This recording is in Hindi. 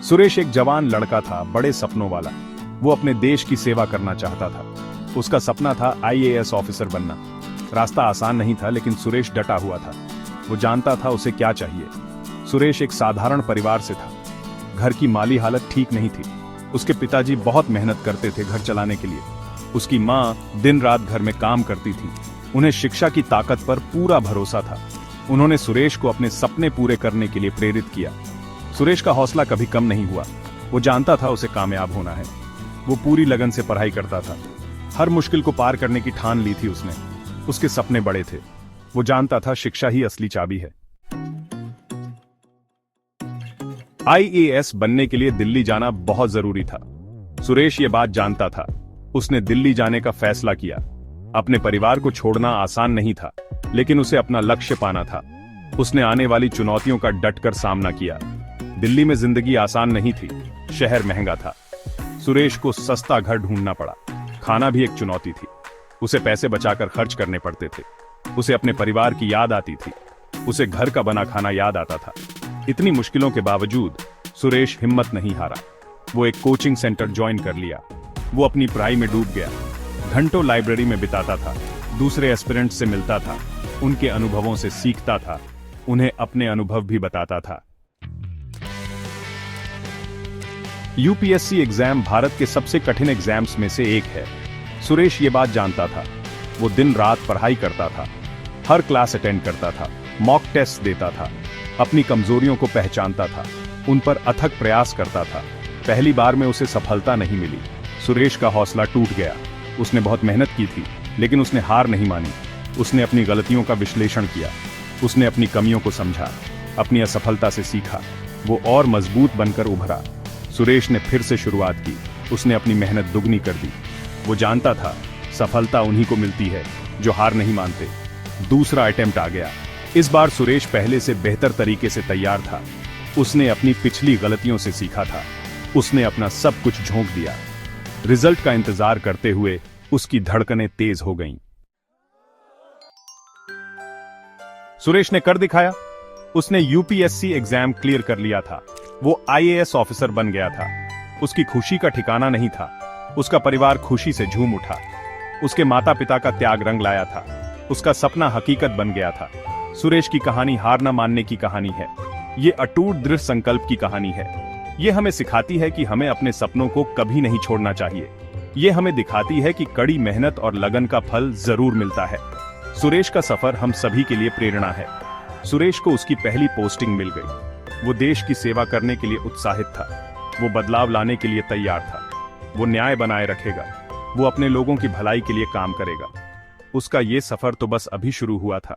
सुरेश एक जवान लड़का था, बड़े सपनों वाला। वो अपने देश की सेवा करना चाहता था। उसका सपना था आईएएस ऑफिसर बनना। रास्ता आसान नहीं था, लेकिन सुरेश डटा हुआ था। वो जानता था उसे क्या चाहिए। सुरेश एक साधारण परिवार से था। घर की माली हालत ठीक नहीं थी। उसके पिताजी बहुत मेहनत करते थे घर चलाने के लिए। उसकी माँ दिन रात घर में काम करती थी। उन्हें शिक्षा की ताकत पर पूरा भरोसा था। उन्होंने सुरेश को अपने सपने पूरे करने के लिए प्रेरित किया। सुरेश का हौसला कभी कम नहीं हुआ। वो जानता था उसे कामयाब होना है। वो पूरी लगन से पढ़ाई करता था। हर मुश्किल को पार करने की ठान ली थी उसने। उसके सपने बड़े थे। वो जानता था शिक्षा ही असली चाबी है। आईएएस बनने के लिए दिल्ली जाना बहुत जरूरी था। सुरेश ये बात जानता था। उसने दिल्ली जाने का फैसला किया। अपने परिवार को छोड़ना आसान नहीं था, लेकिन उसे अपना लक्ष्य पाना था। उसने आने वाली चुनौतियों का डटकर सामना किया। दिल्ली में जिंदगी आसान नहीं थी। शहर महंगा था। सुरेश को सस्ता घर ढूंढना पड़ा। खाना भी एक चुनौती थी। उसे पैसे बचाकर खर्च करने पड़ते थे। उसे अपने परिवार की याद आती थी। उसे घर का बना खाना याद आता था। इतनी मुश्किलों के बावजूद सुरेश हिम्मत नहीं हारा। वो एक कोचिंग सेंटर ज्वाइन कर लिया। वो अपनी पढ़ाई में डूब गया। घंटों लाइब्रेरी में बिताता था। दूसरे एस्पिरेंट्स से मिलता था। उनके अनुभवों से सीखता था। उन्हें अपने अनुभव भी बताता था। यूपीएससी एग्जाम भारत के सबसे कठिन एग्जाम्स में से एक है। सुरेश ये बात जानता था। वो दिन रात पढ़ाई करता था। हर क्लास अटेंड करता था। मॉक टेस्ट देता था। अपनी कमजोरियों को पहचानता था। उन पर अथक प्रयास करता था। पहली बार में उसे सफलता नहीं मिली। सुरेश का हौसला टूट गया। उसने बहुत मेहनत की थी, लेकिन उसने हार नहीं मानी। उसने अपनी गलतियों का विश्लेषण किया। उसने अपनी कमियों को समझा। अपनी असफलता से सीखा। वो और मजबूत बनकर उभरा। सुरेश ने फिर से शुरुआत की। उसने अपनी मेहनत दुगनी कर दी। वो जानता था सफलता उन्हीं को मिलती है जो हार नहीं मानते। दूसरा अटेम्प्ट आ गया। इस बार सुरेश पहले से बेहतर तरीके से तैयार था। उसने अपनी पिछली गलतियों से सीखा था। उसने अपना सब कुछ झोंक दिया। रिजल्ट का इंतजार करते हुए उसकी धड़कनें तेज हो गईं। सुरेश ने कर दिखाया। उसने यूपीएससी एग्जाम क्लियर कर लिया था। वो आईएएस ऑफिसर बन गया था। उसकी खुशी का ठिकाना नहीं था। उसका परिवार खुशी से झूम उठा। उसके माता पिता का त्याग रंग लाया था। उसका सपना हकीकत बन गया था। सुरेश की कहानी हार न मानने की कहानी है। ये अटूट दृढ़ संकल्प की कहानी है। ये हमें सिखाती है कि हमें अपने सपनों को कभी नहीं छोड़ना चाहिए। ये हमें दिखाती है कि कड़ी मेहनत और लगन का फल जरूर मिलता है। सुरेश का सफर हम सभी के लिए प्रेरणा है। सुरेश को उसकी पहली पोस्टिंग मिल गई। वो देश की सेवा करने के लिए उत्साहित था। वो बदलाव लाने के लिए तैयार था। वो न्याय बनाए रखेगा। वो अपने लोगों की भलाई के लिए काम करेगा। उसका ये सफर तो बस अभी शुरू हुआ था।